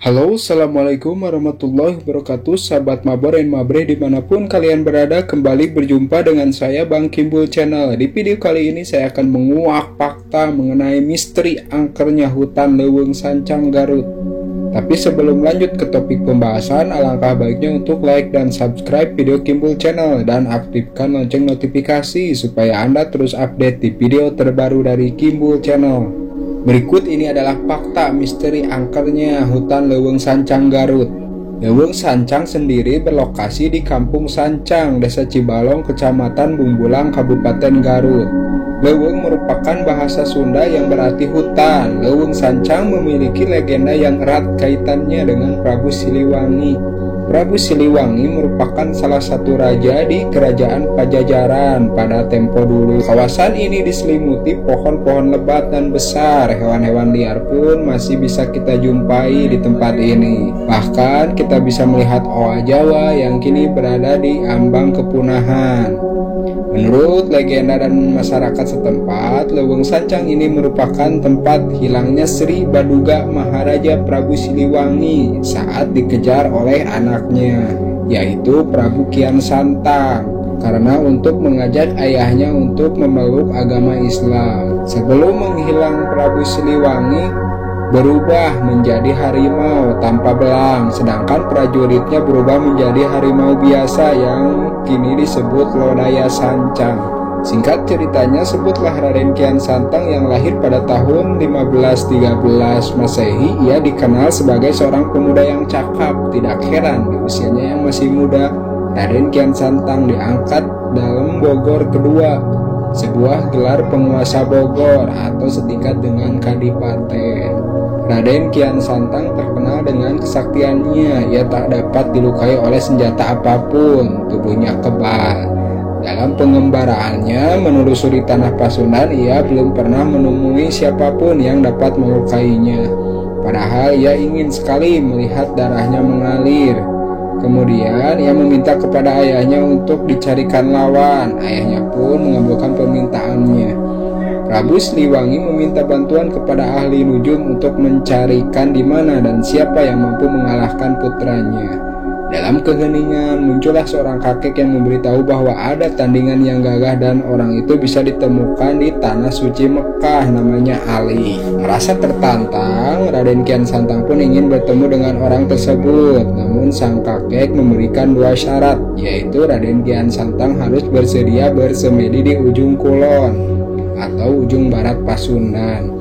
Halo, Assalamualaikum warahmatullahi wabarakatuh. Sahabat Mabar dan Mabre dimanapun kalian berada, kembali berjumpa dengan saya Bang Kimbul Channel. Di video kali ini saya akan menguak fakta mengenai misteri angkernya hutan Leuweung Sancang Garut. Tapi sebelum lanjut ke topik pembahasan, alangkah baiknya untuk like dan subscribe video Kimbul Channel dan aktifkan lonceng notifikasi supaya Anda terus update di video terbaru dari Kimbul Channel. Berikut ini adalah fakta misteri angkernya hutan Leuweung Sancang Garut. Leuweung Sancang sendiri berlokasi di Kampung Sancang, Desa Cibalong, Kecamatan Bumbulang, Kabupaten Garut. Leuweung merupakan bahasa Sunda yang berarti hutan. Leuweung Sancang memiliki legenda yang erat kaitannya dengan Prabu Siliwangi. Prabu Siliwangi merupakan salah satu raja di Kerajaan Pajajaran pada tempo dulu. Kawasan ini diselimuti pohon-pohon lebat dan besar. Hewan-hewan liar pun masih bisa kita jumpai di tempat ini. Bahkan kita bisa melihat owa Jawa yang kini berada di ambang kepunahan. Menurut legenda dan masyarakat setempat, Leuweung Sancang ini merupakan tempat hilangnya Sri Baduga Maharaja Prabu Siliwangi saat dikejar oleh anaknya, yaitu Prabu Kian Santang, karena untuk mengajak ayahnya untuk memeluk agama Islam. Sebelum menghilang, Prabu Siliwangi berubah menjadi harimau tanpa belang, sedangkan prajuritnya berubah menjadi harimau biasa yang kini disebut Lodaya Sancang. Singkat ceritanya, sebutlah Raden Kian Santang yang lahir pada tahun 1513 Masehi. Ia dikenal sebagai seorang pemuda yang cakap. Tidak heran di usianya yang masih muda, Raden Kian Santang diangkat dalam Bogor kedua, sebuah gelar penguasa Bogor atau setingkat dengan kadipaten. Raden Kian Santang terkenal dengan kesaktiannya. Ia tak dapat dilukai oleh senjata apapun, tubuhnya kebal. Dalam pengembaraannya menelusuri tanah Pasundan, ia belum pernah menemui siapapun yang dapat melukainya. Padahal ia ingin sekali melihat darahnya mengalir. Kemudian ia meminta kepada ayahnya untuk dicarikan lawan. Ayahnya pun mengabulkan permintaannya. Prabu Siliwangi meminta bantuan kepada ahli nujum untuk mencarikan di mana dan siapa yang mampu mengalahkan putranya. Dalam keheningan muncullah seorang kakek yang memberitahu bahwa ada tandingan yang gagah dan orang itu bisa ditemukan di tanah suci Mekah, namanya Ali. Merasa tertantang, Raden Kian Santang pun ingin bertemu dengan orang tersebut. Namun sang kakek memberikan dua syarat, yaitu Raden Kian Santang harus bersedia bersemedi di ujung kulon atau ujung barat Pasundan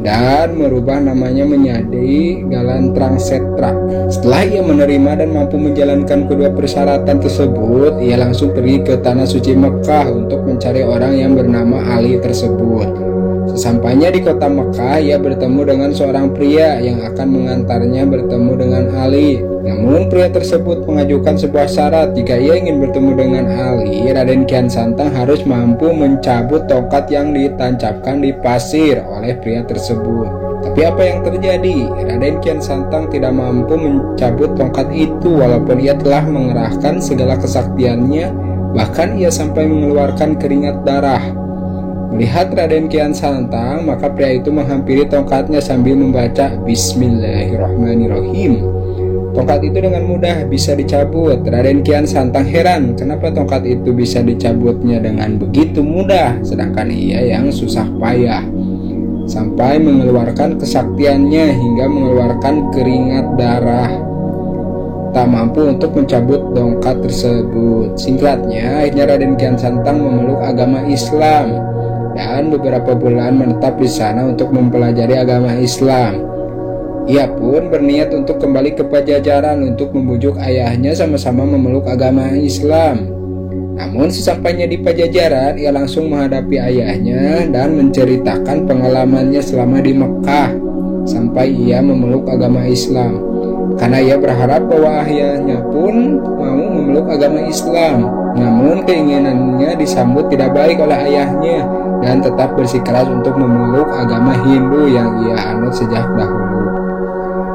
dan merubah namanya menjadi Galantrang Setra. Setelah ia menerima dan mampu menjalankan kedua persyaratan tersebut, ia langsung pergi ke tanah suci Mekah untuk mencari orang yang bernama Ali tersebut. Sesampainya di kota Mekah, ia bertemu dengan seorang pria yang akan mengantarnya bertemu dengan Ali. Namun pria tersebut mengajukan sebuah syarat. Jika ia ingin bertemu dengan Ali, Raden Kian Santang harus mampu mencabut tongkat yang ditancapkan di pasir oleh pria tersebut. Tapi apa yang terjadi? Raden Kian Santang tidak mampu mencabut tongkat itu walaupun ia telah mengerahkan segala kesaktiannya. Bahkan ia sampai mengeluarkan keringat darah. Melihat Raden Kian Santang, maka pria itu menghampiri tongkatnya sambil membaca Bismillahirrahmanirrahim. Tongkat itu dengan mudah bisa dicabut. Raden Kian Santang heran kenapa tongkat itu bisa dicabutnya dengan begitu mudah, sedangkan ia yang susah payah. Sampai mengeluarkan kesaktiannya hingga mengeluarkan keringat darah, tak mampu untuk mencabut tongkat tersebut. Singkatnya, akhirnya Raden Kian Santang memeluk agama Islam dan beberapa bulan menetap di sana untuk mempelajari agama Islam. Ia pun berniat untuk kembali ke Pajajaran untuk membujuk ayahnya sama-sama memeluk agama Islam. Namun sesampainya di Pajajaran, ia langsung menghadapi ayahnya dan menceritakan pengalamannya selama di Mekah sampai ia memeluk agama Islam. Karena ia berharap bahwa ayahnya pun mau memeluk agama Islam. Namun keinginannya disambut tidak baik oleh ayahnya dan tetap bersikeras untuk memeluk agama Hindu yang ia anut sejak dahulu.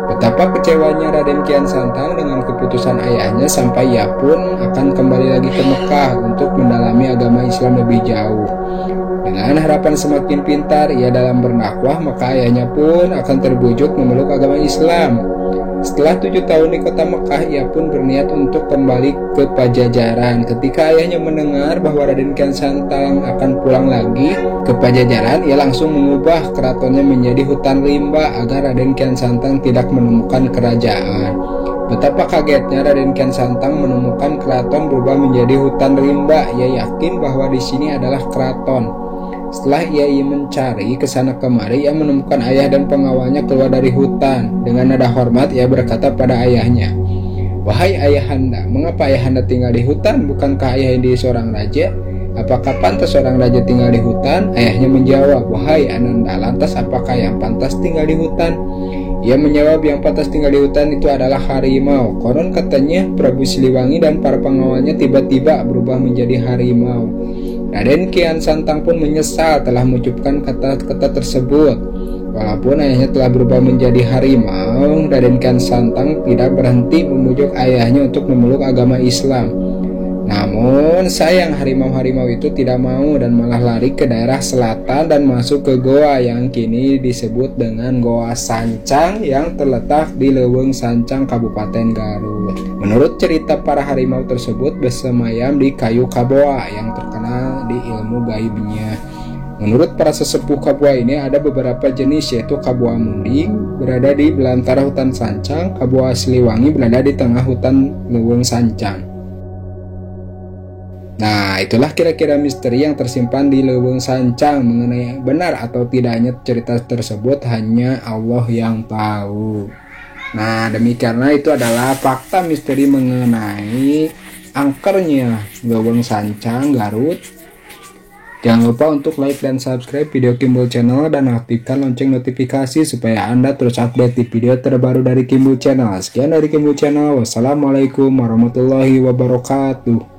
Betapa kecewanya Raden Kian Santang dengan keputusan ayahnya sampai ia pun akan kembali lagi ke Mekah untuk mendalami agama Islam lebih jauh. Dengan harapan semakin pintar ia dalam berdakwah, maka ayahnya pun akan terbujuk memeluk agama Islam. Setelah 7 tahun di kota Mekah, ia pun berniat untuk kembali ke Pajajaran. Ketika ayahnya mendengar bahwa Raden Kian Santang akan pulang lagi ke Pajajaran, ia langsung mengubah keratonnya menjadi hutan rimba agar Raden Kian Santang tidak menemukan kerajaan. Betapa kagetnya Raden Kian Santang menemukan keraton berubah menjadi hutan rimba. Ia yakin bahwa di sini adalah keraton. Setelah ia mencari ke sana kemari, ia menemukan ayah dan pengawalnya keluar dari hutan. Dengan nada hormat, ia berkata pada ayahnya, "Wahai ayahanda, mengapa ayahanda tinggal di hutan? Bukankah ayah ini seorang raja? Apakah pantas seorang raja tinggal di hutan?" Ayahnya menjawab, "Wahai Ananda, lantas apakah yang pantas tinggal di hutan?" Ia menjawab, "Yang pantas tinggal di hutan itu adalah harimau." Konon katanya Prabu Siliwangi dan para pengawalnya tiba-tiba berubah menjadi harimau. Raden Kian Santang pun menyesal telah mengucapkan kata-kata tersebut. Walaupun ayahnya telah berubah menjadi harimau, Raden Kian Santang tidak berhenti memujuk ayahnya untuk memeluk agama Islam. Namun sayang, harimau-harimau itu tidak mau dan malah lari ke daerah selatan dan masuk ke goa yang kini disebut dengan Goa Sancang yang terletak di Leuweung Sancang, Kabupaten Garut. Menurut cerita, para harimau tersebut bersemayam di kayu kaboa yang terkenal di ilmu gaibnya. Menurut para sesepuh kaboa ini ada beberapa jenis, yaitu kaboa munding berada di belantara hutan Sancang, kaboa Siliwangi berada di tengah hutan Leuweung Sancang. Nah, itulah kira-kira misteri yang tersimpan di Leuweung Sancang. Mengenai benar atau tidaknya cerita tersebut hanya Allah yang tahu. Nah, demikianlah itu adalah fakta misteri mengenai angkernya Leuweung Sancang Garut. Jangan lupa untuk like dan subscribe video Kimbul Channel dan aktifkan lonceng notifikasi supaya Anda terus update di video terbaru dari Kimbul Channel. Sekian dari Kimbul Channel. Wassalamualaikum warahmatullahi wabarakatuh.